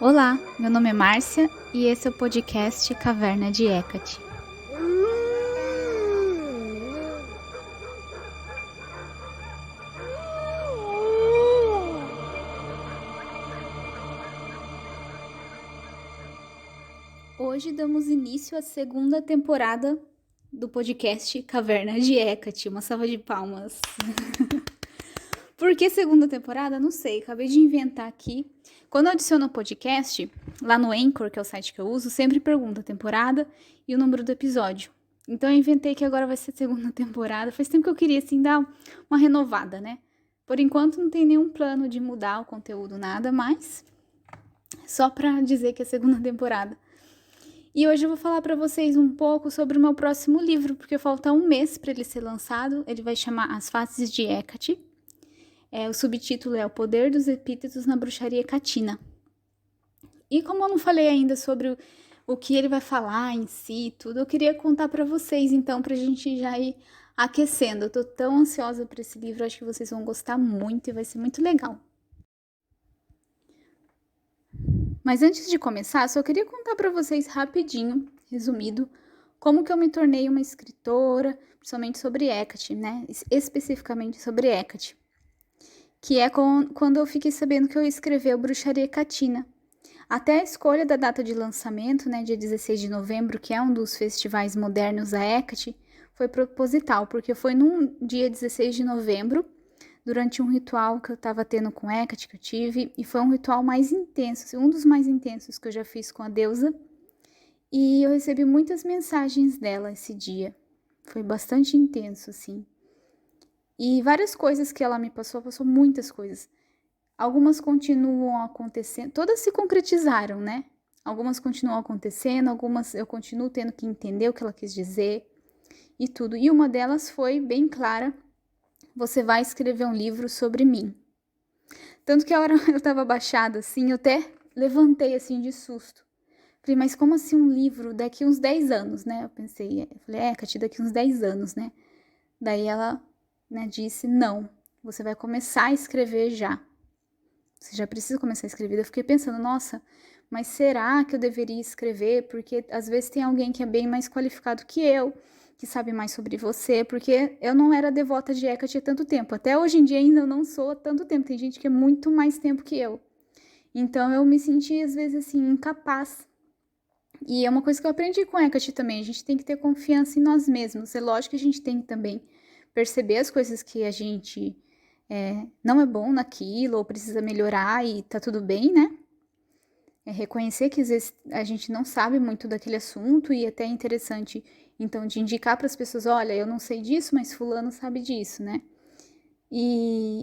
Olá, meu nome é Márcia e esse é o podcast Caverna de Hecate. Hoje damos início à segunda temporada do podcast Caverna de Hecate. Uma salva de palmas. Por que segunda temporada? Não sei, acabei de inventar aqui. Quando eu adiciono o podcast, lá no Anchor, que é o site que eu uso, sempre pergunta a temporada e o número do episódio. Então eu inventei que agora vai ser segunda temporada. Faz tempo que eu queria, assim, dar uma renovada, né? Por enquanto não tem nenhum plano de mudar o conteúdo, nada, mas só pra dizer que é segunda temporada. E hoje eu vou falar pra vocês um pouco sobre o meu próximo livro, porque falta um mês pra ele ser lançado. Ele vai chamar As Faces de Hecate. O subtítulo é O Poder dos Epítetos na Bruxaria Catina. E como eu não falei ainda sobre o que ele vai falar em si, tudo, eu queria contar pra vocês, então, pra gente já ir aquecendo. Eu tô tão ansiosa pra esse livro, acho que vocês vão gostar muito e vai ser muito legal. Mas antes de começar, só queria contar pra vocês rapidinho, resumido, como que eu me tornei uma escritora, principalmente sobre Hecate, né? Especificamente sobre Hecate. Que é quando eu fiquei sabendo que eu ia escrever o Bruxaria Catina. Até a escolha da data de lançamento, né, dia 16 de novembro, que é um dos festivais modernos da Hecate, foi proposital, porque foi num dia 16 de novembro, durante um ritual que eu estava tendo com Hecate, que eu tive, e foi um ritual mais intenso, assim, um dos mais intensos que eu já fiz com a deusa, e eu recebi muitas mensagens dela esse dia. Foi bastante intenso, assim. E várias coisas que ela me passou muitas coisas. Algumas continuam acontecendo, todas se concretizaram, né? Algumas continuam acontecendo, algumas eu continuo tendo que entender o que ela quis dizer e tudo. E uma delas foi bem clara: você vai escrever um livro sobre mim. Tanto que a hora eu tava abaixada assim, eu até levantei assim de susto. Falei, mas como assim um livro daqui uns 10 anos, né? Eu pensei, Cati, daqui uns 10 anos, né? Daí ela, né, disse, não, você vai começar a escrever já. Você já precisa começar a escrever. Eu fiquei pensando, nossa, mas será que eu deveria escrever? Porque às vezes tem alguém que é bem mais qualificado que eu, que sabe mais sobre você, porque eu não era devota de Hecate há tanto tempo. Até hoje em dia ainda eu não sou há tanto tempo. Tem gente que é muito mais tempo que eu. Então eu me senti às vezes assim, incapaz. E é uma coisa que eu aprendi com Hecate também. A gente tem que ter confiança em nós mesmos. É lógico que a gente tem que também perceber as coisas que a gente não é bom naquilo ou precisa melhorar e tá tudo bem, né? Reconhecer que às vezes a gente não sabe muito daquele assunto e até é interessante, então, de indicar para as pessoas, olha, eu não sei disso, mas fulano sabe disso, né?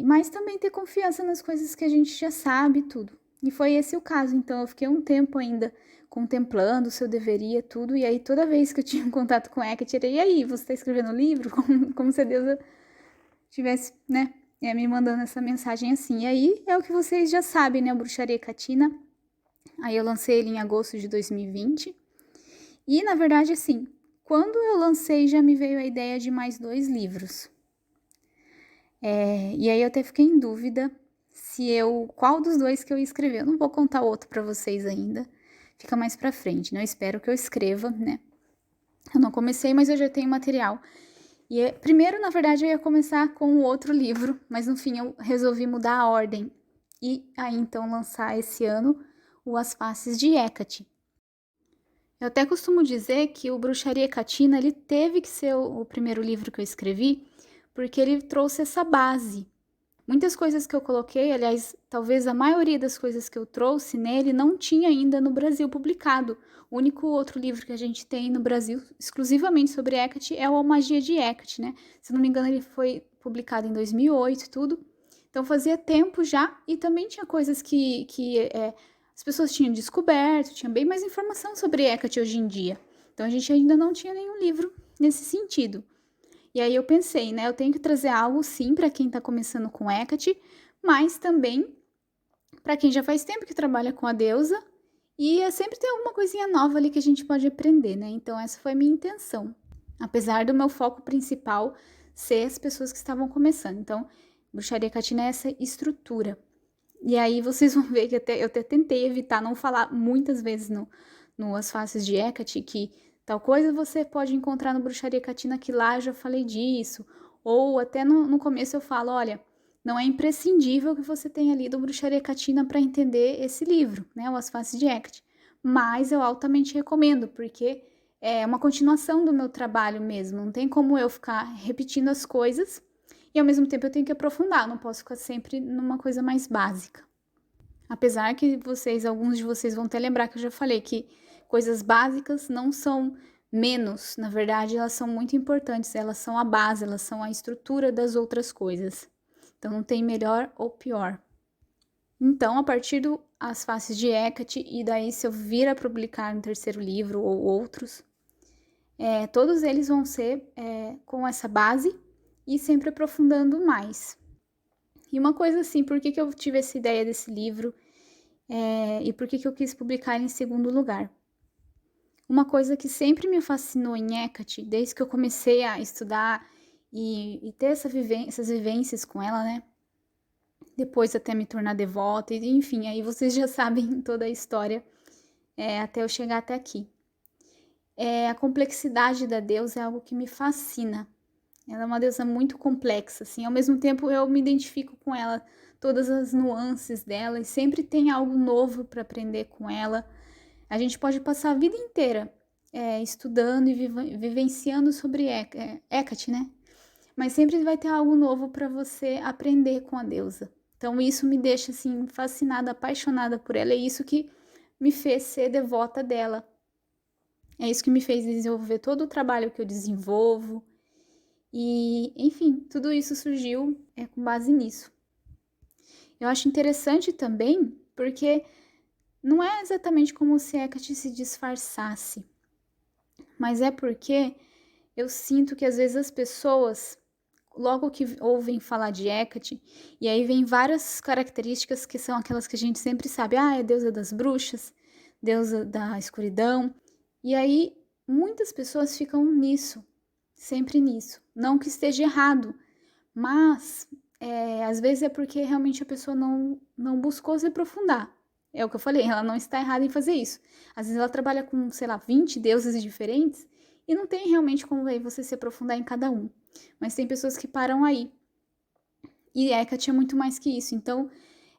Mas também ter confiança nas coisas que a gente já sabe tudo. E foi esse o caso, então eu fiquei um tempo ainda contemplando se eu deveria tudo, e aí toda vez que eu tinha um contato com Hecate, e aí, você tá escrevendo um livro? Como se a deusa tivesse, né, me mandando essa mensagem assim. E aí é o que vocês já sabem, né, o Bruxaria Catina. Aí eu lancei ele em agosto de 2020. E, na verdade, assim, quando eu lancei, já me veio a ideia de mais 2 livros. E aí eu até fiquei em dúvida qual dos 2 que eu ia escrever. Eu não vou contar outro pra vocês ainda. Fica mais pra frente, né? Eu espero que eu escreva, né? Eu não comecei, mas eu já tenho material. E primeiro, na verdade, eu ia começar com o outro livro, mas no fim eu resolvi mudar a ordem. E aí, então, lançar esse ano o As Faces de Hecate. Eu até costumo dizer que o Bruxaria Catina, ele teve que ser o primeiro livro que eu escrevi, porque ele trouxe essa base. Muitas coisas que eu coloquei, aliás, talvez a maioria das coisas que eu trouxe nele não tinha ainda no Brasil publicado. O único outro livro que a gente tem no Brasil, exclusivamente sobre Hecate, é o A Magia de Hecate, né? Se não me engano, ele foi publicado em 2008 e tudo. Então fazia tempo já, e também tinha coisas que as pessoas tinham descoberto, tinha bem mais informação sobre Hecate hoje em dia. Então a gente ainda não tinha nenhum livro nesse sentido. E aí eu pensei, né, eu tenho que trazer algo sim para quem está começando com Hecate, mas também para quem já faz tempo que trabalha com a deusa, e sempre tem alguma coisinha nova ali que a gente pode aprender, né? Então essa foi a minha intenção. Apesar do meu foco principal ser as pessoas que estavam começando. Então, Bruxaria Catina é essa estrutura. E aí vocês vão ver que eu até tentei evitar não falar muitas vezes no As Faces de Hecate que tal coisa você pode encontrar no Bruxaria Catina, que lá eu já falei disso. Ou até no começo eu falo, olha, não é imprescindível que você tenha lido Bruxaria Catina para entender esse livro, né, o As Faces de Hecate. Mas eu altamente recomendo, porque é uma continuação do meu trabalho mesmo. Não tem como eu ficar repetindo as coisas e ao mesmo tempo eu tenho que aprofundar, não posso ficar sempre numa coisa mais básica. Apesar que alguns de vocês vão até lembrar que eu já falei que coisas básicas não são menos, na verdade elas são muito importantes, elas são a base, elas são a estrutura das outras coisas. Então não tem melhor ou pior. Então, a partir do As Faces de Hecate, e daí se eu vir a publicar um terceiro livro ou outros, todos eles vão ser com essa base e sempre aprofundando mais. E uma coisa assim, por que eu tive essa ideia desse livro e por que eu quis publicar ele em segundo lugar? Uma coisa que sempre me fascinou em Hecate, desde que eu comecei a estudar e ter essas vivências com ela, né? Depois até me tornar devota, e enfim, aí vocês já sabem toda a história até eu chegar até aqui. A complexidade da deusa é algo que me fascina. Ela é uma deusa muito complexa, assim, ao mesmo tempo eu me identifico com ela, todas as nuances dela, e sempre tem algo novo para aprender com ela. A gente pode passar a vida inteira estudando e vivenciando sobre Hecate, né? Mas sempre vai ter algo novo para você aprender com a deusa. Então isso me deixa assim fascinada, apaixonada por ela, é isso que me fez ser devota dela. É isso que me fez desenvolver todo o trabalho que eu desenvolvo. E, enfim, tudo isso surgiu com base nisso. Eu acho interessante também porque não é exatamente como se Hecate se disfarçasse, mas é porque eu sinto que às vezes as pessoas, logo que ouvem falar de Hecate, e aí vem várias características que são aquelas que a gente sempre sabe, é deusa das bruxas, deusa da escuridão, e aí muitas pessoas ficam nisso, sempre nisso. Não que esteja errado, mas às vezes é porque realmente a pessoa não buscou se aprofundar. É o que eu falei, ela não está errada em fazer isso. Às vezes ela trabalha com, sei lá, 20 deuses diferentes e não tem realmente como aí você se aprofundar em cada um. Mas tem pessoas que param aí. E Hecate é muito mais que isso. Então,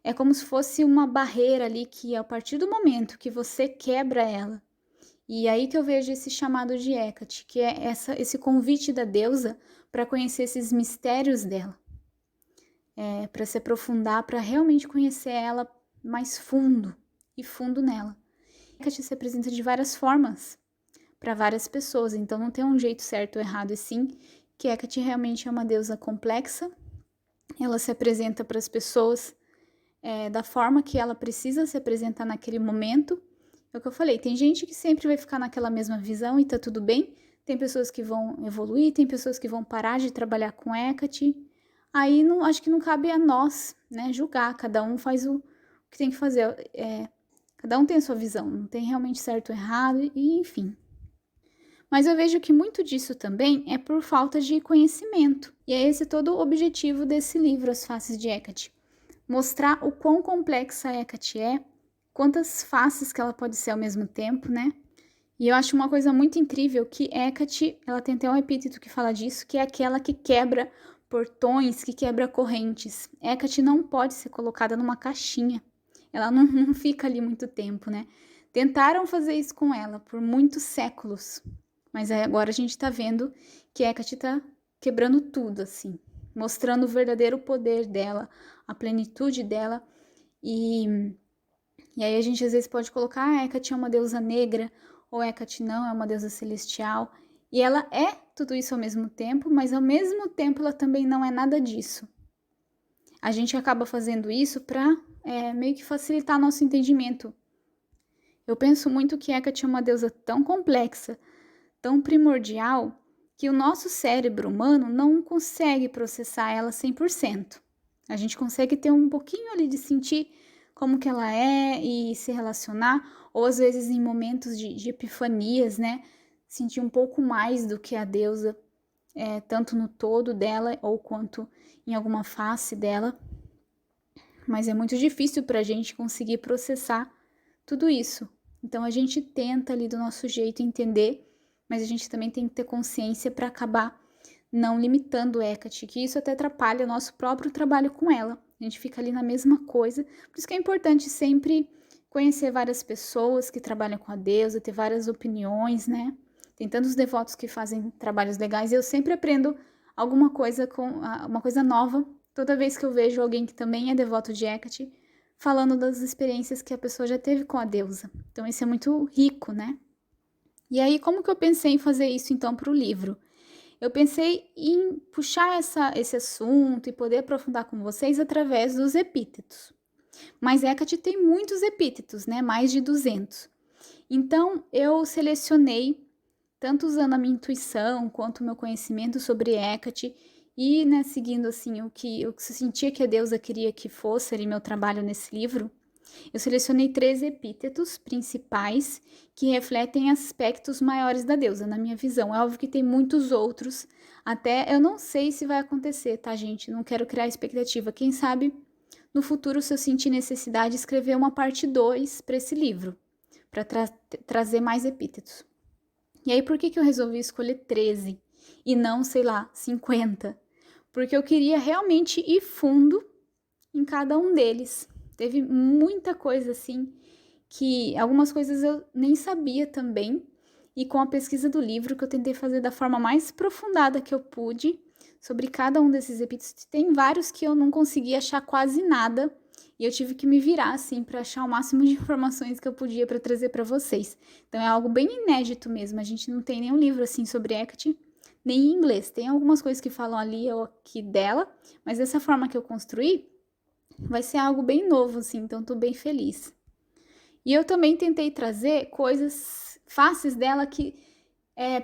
é como se fosse uma barreira ali que, a partir do momento que você quebra ela, e aí que eu vejo esse chamado de Hecate, que é esse convite da deusa para conhecer esses mistérios dela, para se aprofundar, para realmente conhecer ela mais fundo e fundo nela. Hecate se apresenta de várias formas para várias pessoas, então não tem um jeito certo ou errado, e sim que Hecate realmente é uma deusa complexa. Ela se apresenta para as pessoas da forma que ela precisa se apresentar naquele momento. É o que eu falei, tem gente que sempre vai ficar naquela mesma visão e tá tudo bem. Tem pessoas que vão evoluir, tem pessoas que vão parar de trabalhar com Hecate. Aí não, acho que não cabe a nós, né, julgar. Cada um faz o que tem que fazer. Cada um tem a sua visão, não tem realmente certo ou errado, e enfim. Mas eu vejo que muito disso também é por falta de conhecimento. E é esse todo o objetivo desse livro, As Faces de Hecate. Mostrar o quão complexa a Hecate é, quantas faces que ela pode ser ao mesmo tempo, né? E eu acho uma coisa muito incrível que Hecate, ela tem até um epíteto que fala disso, que é aquela que quebra portões, que quebra correntes. Hecate não pode ser colocada numa caixinha. Ela não fica ali muito tempo, né? Tentaram fazer isso com ela por muitos séculos. Mas agora a gente tá vendo que Hecate tá quebrando tudo, assim. Mostrando o verdadeiro poder dela, a plenitude dela. E aí a gente às vezes pode colocar, Hecate é uma deusa negra, ou Hecate não, é uma deusa celestial. E ela é tudo isso ao mesmo tempo, mas ao mesmo tempo ela também não é nada disso. A gente acaba fazendo isso para meio que facilitar nosso entendimento. Eu penso muito que Hecate é uma deusa tão complexa, tão primordial, que o nosso cérebro humano não consegue processar ela 100%. A gente consegue ter um pouquinho ali de sentir como que ela é e se relacionar, ou às vezes em momentos de epifanias, né? Sentir um pouco mais do que a deusa, tanto no todo dela ou quanto em alguma face dela. mas é muito difícil para a gente conseguir processar tudo isso. Então a gente tenta ali do nosso jeito entender, mas a gente também tem que ter consciência para acabar não limitando Hecate, que isso até atrapalha o nosso próprio trabalho com ela. A gente fica ali na mesma coisa. Por isso que é importante sempre conhecer várias pessoas que trabalham com a deusa, ter várias opiniões, né? Tem tantos devotos que fazem trabalhos legais e eu sempre aprendo alguma coisa uma coisa nova toda vez que eu vejo alguém que também é devoto de Hecate falando das experiências que a pessoa já teve com a deusa. Então isso é muito rico, né? E aí como que eu pensei em fazer isso então para o livro? Eu pensei em puxar esse assunto e poder aprofundar com vocês através dos epítetos. Mas Hecate tem muitos epítetos, né? Mais de 200. Então, eu selecionei, tanto usando a minha intuição quanto o meu conhecimento sobre Hecate e, né, seguindo assim o que eu sentia que a deusa queria que fosse ali meu trabalho nesse livro. Eu selecionei 3 epítetos principais que refletem aspectos maiores da deusa, na minha visão. É óbvio que tem muitos outros, até eu não sei se vai acontecer, tá, gente? Não quero criar expectativa. Quem sabe no futuro, se eu sentir necessidade, escrever uma parte 2 para esse livro, para trazer mais epítetos. E aí, por que eu resolvi escolher 13 e não, sei lá, 50? Porque eu queria realmente ir fundo em cada um deles. Teve muita coisa assim, que algumas coisas eu nem sabia também. E com a pesquisa do livro, que eu tentei fazer da forma mais aprofundada que eu pude, sobre cada um desses epítetos, tem vários que eu não consegui achar quase nada. E eu tive que me virar, assim, para achar o máximo de informações que eu podia para trazer para vocês. Então é algo bem inédito mesmo. A gente não tem nenhum livro assim sobre Hecate, nem em inglês. Tem algumas coisas que falam ali ou aqui dela, mas dessa forma que eu construí, vai ser algo bem novo, assim, então tô bem feliz. E eu também tentei trazer coisas, faces dela que,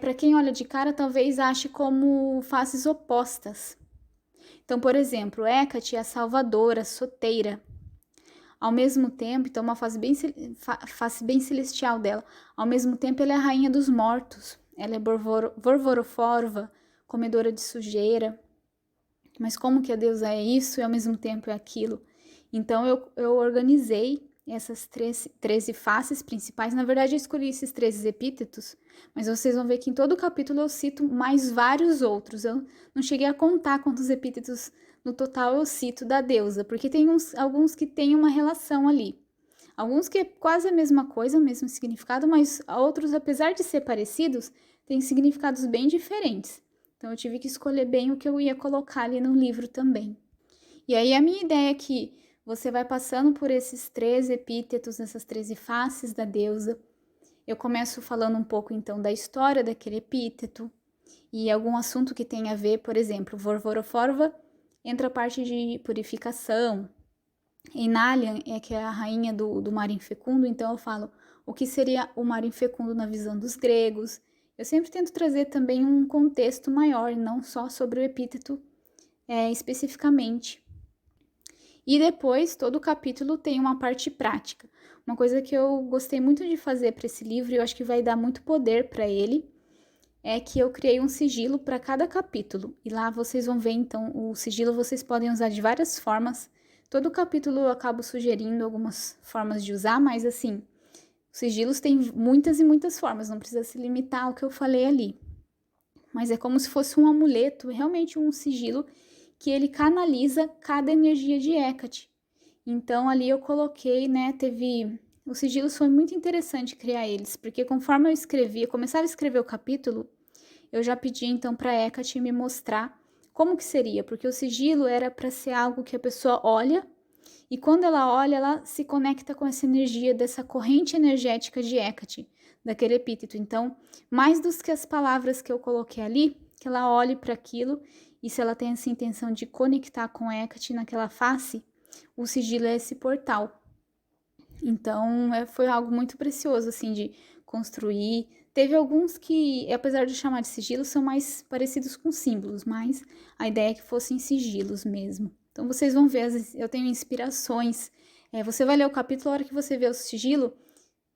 para quem olha de cara, talvez ache como faces opostas. Então, por exemplo, Hecate é a salvadora, soteira. Ao mesmo tempo, então uma face bem celestial dela. Ao mesmo tempo, ela é a rainha dos mortos. Ela é vorvoroforva, comedora de sujeira. Mas como que a deusa é isso e ao mesmo tempo é aquilo? Então eu organizei essas 13 faces principais. Na verdade, eu escolhi esses 13 epítetos, mas vocês vão ver que em todo capítulo eu cito mais vários outros. Eu não cheguei a contar quantos epítetos no total eu cito da deusa, porque tem alguns que têm uma relação ali. Alguns que é quase a mesma coisa, o mesmo significado, mas outros, apesar de ser parecidos, têm significados bem diferentes. Então eu tive que escolher bem o que eu ia colocar ali no livro também. E aí a minha ideia é que você vai passando por esses 13 epítetos, essas 13 faces da deusa. Eu começo falando um pouco então da história daquele epíteto e algum assunto que tem a ver, por exemplo, Vorvoroforva entra a parte de purificação. Einalian é que é a rainha do mar infecundo, então eu falo o que seria o mar infecundo na visão dos gregos. Eu sempre tento trazer também um contexto maior, não só sobre o epíteto especificamente. E depois, todo o capítulo tem uma parte prática. Uma coisa que eu gostei muito de fazer para esse livro, e eu acho que vai dar muito poder para ele, é que eu criei um sigilo para cada capítulo. E lá vocês vão ver, então, o sigilo vocês podem usar de várias formas. Todo capítulo eu acabo sugerindo algumas formas de usar, mas assim, os sigilos têm muitas e muitas formas, não precisa se limitar ao que eu falei ali. Mas é como se fosse um amuleto, realmente um sigilo, que ele canaliza cada energia de Hecate. Então ali eu coloquei, né, os sigilos foi muito interessante criar eles, porque conforme eu começava a escrever o capítulo, eu já pedi então para Hecate me mostrar como que seria, porque o sigilo era para ser algo que a pessoa olha e quando ela olha, ela se conecta com essa energia dessa corrente energética de Hecate, daquele epíteto. Então, mais do que as palavras que eu coloquei ali, que ela olhe para aquilo e se ela tem essa intenção de conectar com Hecate naquela face, o sigilo é esse portal. Então, foi algo muito precioso, assim, de construir. Teve alguns que, apesar de chamar de sigilo, são mais parecidos com símbolos, mas a ideia é que fossem sigilos mesmo. Então, vocês vão ver, eu tenho inspirações. Você vai ler o capítulo, a hora que você vê o sigilo,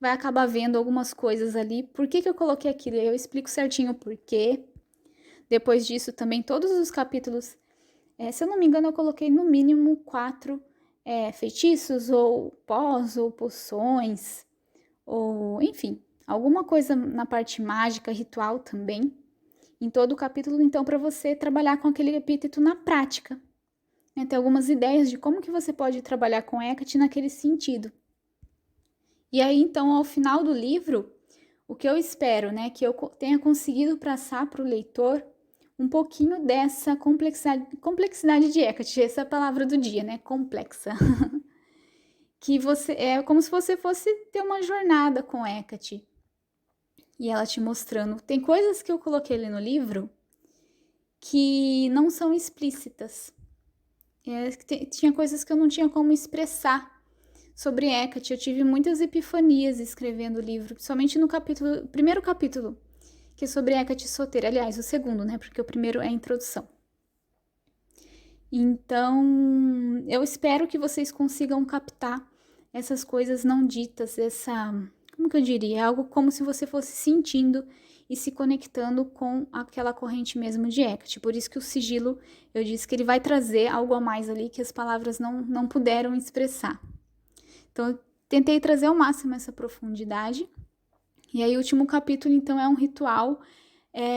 vai acabar vendo algumas coisas ali. Por que eu coloquei aquilo? Eu explico certinho o porquê. Depois disso, também, todos os capítulos, se eu não me engano, eu coloquei no mínimo 4 feitiços, ou pós, ou poções, ou enfim, alguma coisa na parte mágica, ritual também, em todo o capítulo, então, para você trabalhar com aquele epíteto na prática. Né? Tem algumas ideias de como que você pode trabalhar com Hecate naquele sentido. E aí, então, ao final do livro, o que eu espero, né, que eu tenha conseguido passar para o leitor um pouquinho dessa complexidade de Hecate, essa é a palavra do dia, né, complexa. Que você é como se você fosse ter uma jornada com Hecate. E ela te mostrando. Tem coisas que eu coloquei ali no livro que não são explícitas. Tinha coisas que eu não tinha como expressar sobre Hecate. Eu tive muitas epifanias escrevendo o livro, principalmente no primeiro capítulo, que é sobre Hecate solteira. Aliás, o segundo, né? Porque o primeiro é a introdução. Então, eu espero que vocês consigam captar essas coisas não ditas, como que eu diria? Algo como se você fosse sentindo e se conectando com aquela corrente mesmo de Hecate. Por isso que o sigilo, eu disse que ele vai trazer algo a mais ali que as palavras não puderam expressar. Então, eu tentei trazer ao máximo essa profundidade. E aí, o último capítulo, então, é um ritual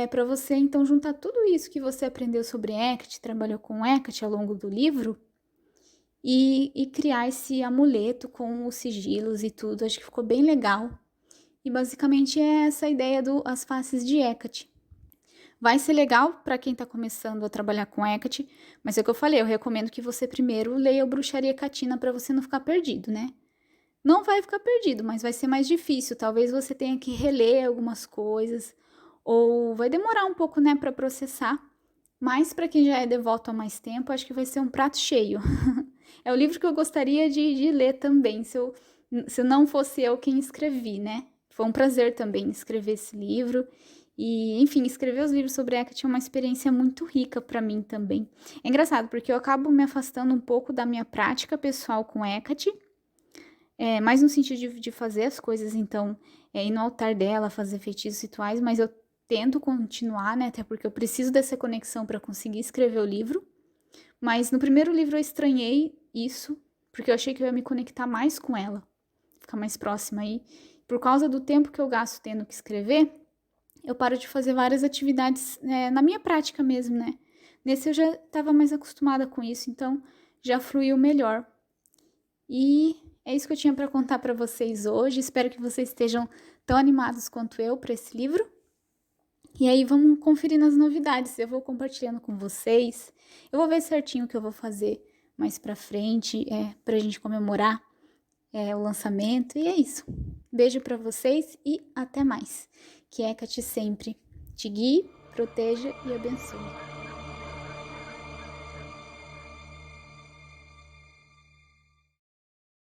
para você, então, juntar tudo isso que você aprendeu sobre Hecate, trabalhou com Hecate ao longo do livro, e criar esse amuleto com os sigilos e tudo. Acho que ficou bem legal. E basicamente é essa ideia as faces de Hecate. Vai ser legal para quem está começando a trabalhar com Hecate, mas é o que eu falei, eu recomendo que você primeiro leia o Bruxaria Catina para você não ficar perdido, né? Não vai ficar perdido, mas vai ser mais difícil. Talvez você tenha que reler algumas coisas, ou vai demorar um pouco, né, para processar. Mas para quem já é devoto há mais tempo, acho que vai ser um prato cheio. É o livro que eu gostaria de ler também, se não fosse eu quem escrevi, né? Foi um prazer também escrever esse livro. E, enfim, escrever os livros sobre Hecate é uma experiência muito rica para mim também. É engraçado, porque eu acabo me afastando um pouco da minha prática pessoal com Hecate, mais no sentido de fazer as coisas, então, ir no altar dela, fazer feitiços rituais, mas eu tento continuar, né? Até porque eu preciso dessa conexão para conseguir escrever o livro. Mas no primeiro livro eu estranhei isso, porque eu achei que eu ia me conectar mais com ela, ficar mais próxima. E por causa do tempo que eu gasto tendo que escrever, eu paro de fazer várias atividades na minha prática mesmo, né? Nesse eu já estava mais acostumada com isso, então já fluiu melhor. E é isso que eu tinha para contar para vocês hoje. Espero que vocês estejam tão animados quanto eu para esse livro. E aí vamos conferir nas novidades. Eu vou compartilhando com vocês. Eu vou ver certinho o que eu vou fazer mais pra frente, pra gente comemorar o lançamento. E é isso. Beijo pra vocês e até mais. Que Hecate sempre te guie, proteja e abençoe.